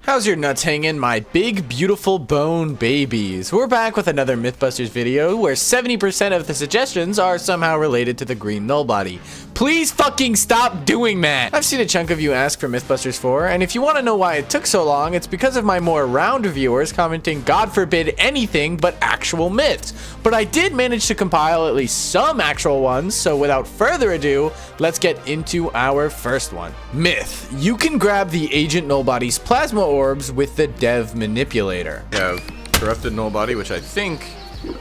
How's your nuts hanging, my big, beautiful bone babies? We're back with another Mythbusters video where 70% of the suggestions are somehow related to the green null body. Please fucking stop doing that! I've seen a chunk of you ask for Mythbusters 4, and if you want to know why it took so long, it's because of my more round viewers commenting God forbid anything but actual myths. But I did manage to compile at least some actual ones, so without further ado, let's get into our first one. Myth. You can grab the Agent Nullbody's plasma orbs with the Dev Manipulator. We have Corrupted Nullbody, which I think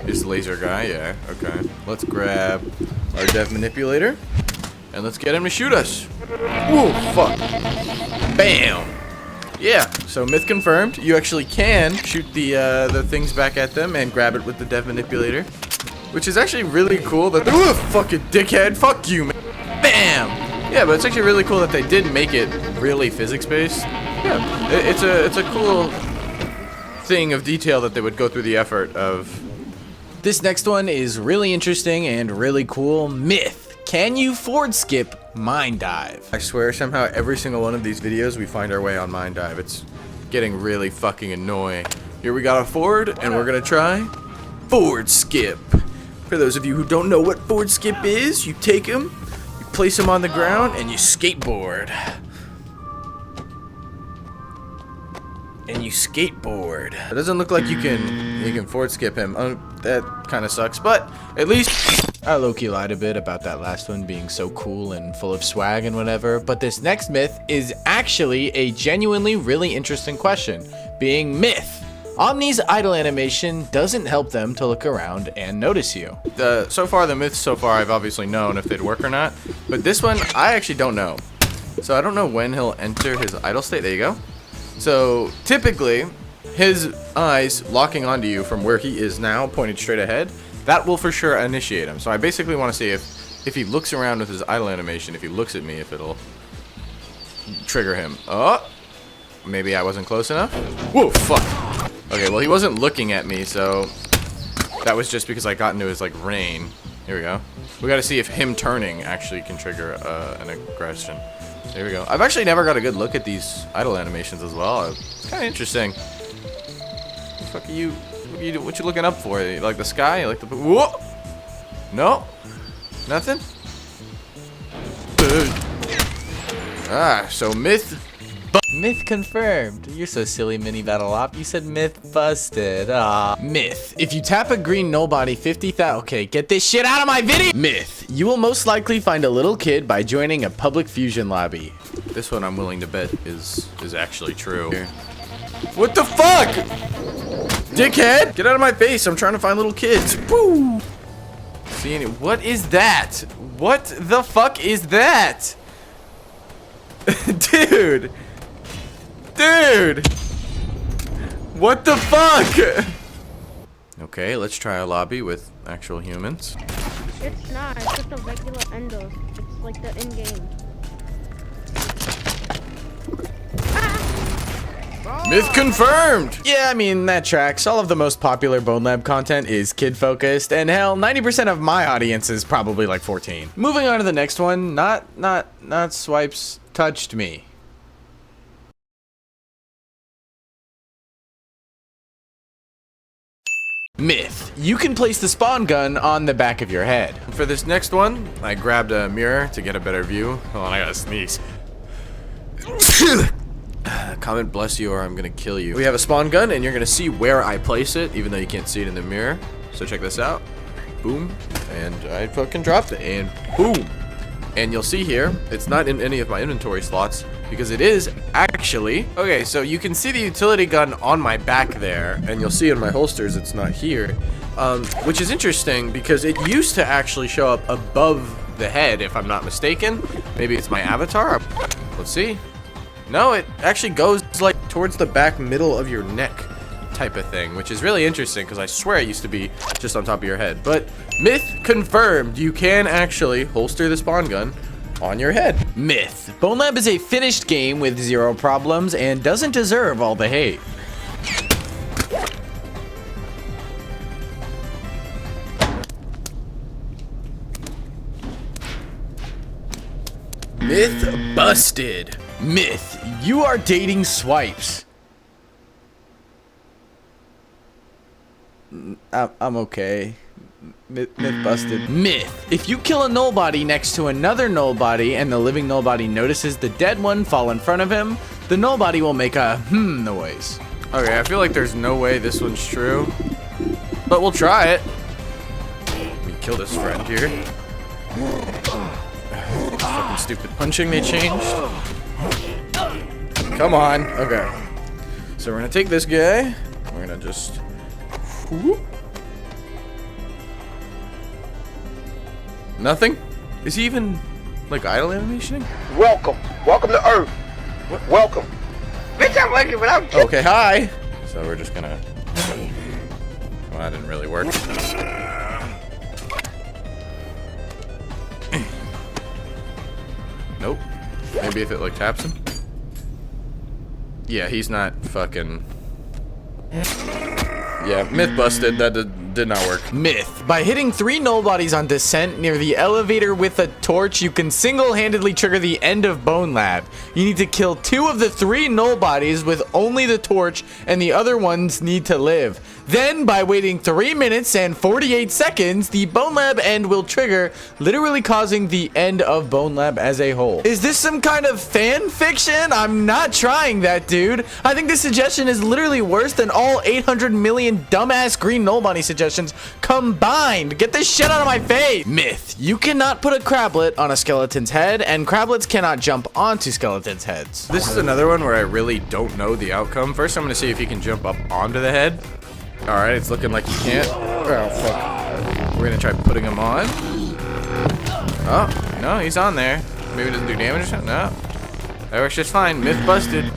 is Laser Guy, yeah, okay. Let's grab our Dev Manipulator, and let's get him to shoot us. Whoa, fuck. Bam! Yeah, so myth confirmed. You actually can shoot the things back at them and grab it with the Dev Manipulator, which is actually really cool that ooh, fucking dickhead, fuck you, man. Bam! Yeah, but it's actually really cool that they did make it really physics-based. Yeah, it's a cool thing of detail that they would go through the effort of. This next one is really interesting and really cool. Myth. Can you forward skip Mine Dive? I swear somehow every single one of these videos we find our way on Mine Dive. It's getting really fucking annoying. Here we got a forward and we're gonna try forward skip. For those of you who don't know what forward skip is, you take them, you place them on the ground, and you skateboard. And you skateboard. It doesn't look like you can forward skip him. That kind of sucks, but at least I low-key lied a bit about that last one being so cool and full of swag and whatever, but this next myth is actually a genuinely really interesting question, being myth. Omni's idle animation doesn't help them to look around and notice you. So far, the myths so far I've obviously known if they'd work or not, but this one I actually don't know. So I don't know when he'll enter his idle state. There you go. So typically, his eyes locking onto you from where he is now, pointed straight ahead, that will for sure initiate him. So I basically want to see if he looks around with his idle animation, if he looks at me, if it'll trigger him. Oh, maybe I wasn't close enough. Whoa, fuck. Okay, well he wasn't looking at me, so that was just because I got into his like reign. Here we go. We got to see if him turning actually can trigger an aggression. There we go. I've actually never got a good look at these idle animations as well. It's kind of interesting. What the fuck are you? What you looking up for? You like the sky? You like the whoa? No, nothing. So myth. Myth confirmed. You're so silly, Minibattle op. You said myth busted. Ah. Myth. If you tap a green nullbody 50,000. Okay, get this shit out of my video. Myth. You will most likely find a little kid by joining a public fusion lobby. This one I'm willing to bet is actually true. What the fuck? Dickhead! Get out of my face! I'm trying to find little kids. Woo! See any? What is that? What the fuck is that? Dude! Dude! What the fuck? Okay, let's try a lobby with actual humans. It's not. It's just a regular endos. It's like the in-game. Myth confirmed! Yeah, I mean, that tracks. All of the most popular Bonelab content is kid-focused, and hell, 90% of my audience is probably like 14. Moving on to the next one, not swipes touched me. Myth. You can place the spawn gun on the back of your head. For this next one, I grabbed a mirror to get a better view. Hold on, I gotta sneeze. Comment bless you or I'm gonna kill you. We have a spawn gun and you're gonna see where I place it, even though you can't see it in the mirror. So check this out. Boom. And I fucking dropped it. And boom. And you'll see here, it's not in any of my inventory slots because it is actually... Okay, so you can see the utility gun on my back there, and you'll see in my holsters it's not here. Which is interesting because it used to actually show up above the head, if I'm not mistaken. Maybe it's my avatar. Let's see. No, it actually goes like towards the back middle of your neck type of thing, which is really interesting because I swear it used to be just on top of your head. But myth confirmed, you can actually holster the spawn gun on your head. Myth. Bonelab is a finished game with 0 problems and doesn't deserve all the hate. Myth busted. Myth. You are dating swipes. I'm okay. Myth busted. Myth. If you kill a nobody next to another nobody and the living nobody notices the dead one fall in front of him, the nobody will make a noise. Okay, I feel like there's no way this one's true, but we'll try it. Let me kill this friend here. Fucking stupid punching they changed. Come on. Okay. So we're gonna take this guy. We're gonna just... Whoop. Nothing? Is he even, like, idle animationing? Welcome to Earth. What? Welcome. Bitch, I'm working without. Okay, hi. So we're just gonna... Well, that didn't really work. Nope. Maybe if it, like, taps him? Yeah, he's not fucking... Yeah, myth busted. That did not work. Myth. By hitting 3 nobodies on descent near the elevator with a torch, you can single-handedly trigger the end of Bonelab. You need to kill 2 of the 3 nobodies with only the torch, and the other ones need to live. Then, by waiting 3 minutes and 48 seconds, the Bonelab end will trigger, literally causing the end of Bonelab as a whole. Is this some kind of fan fiction? I'm not trying that, dude. I think this suggestion is literally worse than all 800 million dumbass green nobody suggestions combined. Get this shit out of my face. Myth. You cannot put a crablet on a skeleton's head, and crablets cannot jump onto skeletons' heads. This is another one where I really don't know the outcome. First, I'm gonna see if he can jump up onto the head. Alright, it's looking like he can't. Oh, fuck. We're gonna try putting him on. Oh, no, he's on there. Maybe it doesn't do damage or something? No. That works just fine. Myth busted.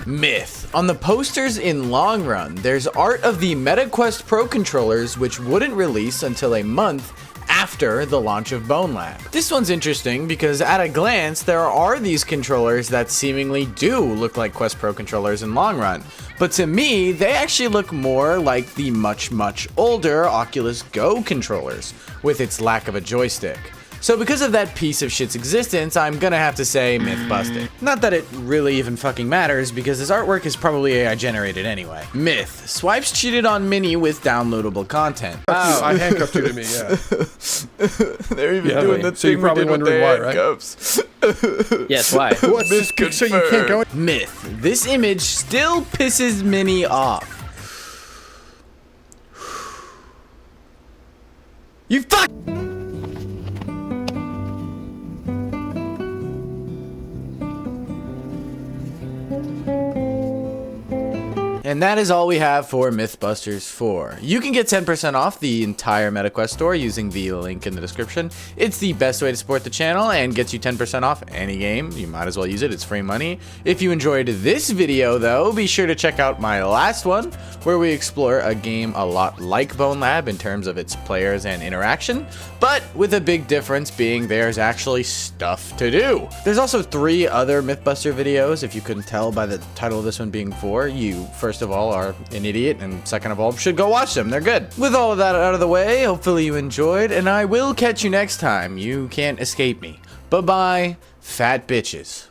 Myth. On the posters in Long Run, there's art of the MetaQuest Pro controllers which wouldn't release until a month after the launch of Bonelab. This one's interesting because at a glance, there are these controllers that seemingly do look like Quest Pro controllers in Long Run. But to me, they actually look more like the much older Oculus Go controllers, with its lack of a joystick. So because of that piece of shit's existence, I'm gonna have to say myth busted. Not that it really even fucking matters, because this artwork is probably AI generated anyway. Myth. Swipes cheated on Mini with downloadable content. Oh, I handcuffed you to me, yeah. They're even doing the so you're thing probably we did with wondering the why, right? handcuffs. Yes, why? What? So you can't go in? Myth. This image still pisses Mini off. You fuck! And that is all we have for Mythbusters 4. You can get 10% off the entire MetaQuest store using the link in the description. It's the best way to support the channel and gets you 10% off any game. You might as well use it, it's free money. If you enjoyed this video though, be sure to check out my last one, where we explore a game a lot like Bonelab in terms of its players and interaction, but with a big difference being there's actually stuff to do. There's also 3 other Mythbuster videos. If you couldn't tell by the title of this one being 4, you first of all are an idiot, and second of all should go watch them. They're good. With all of that out of the way, hopefully you enjoyed, and I will catch you next time. You can't escape me. Bye-bye, fat bitches.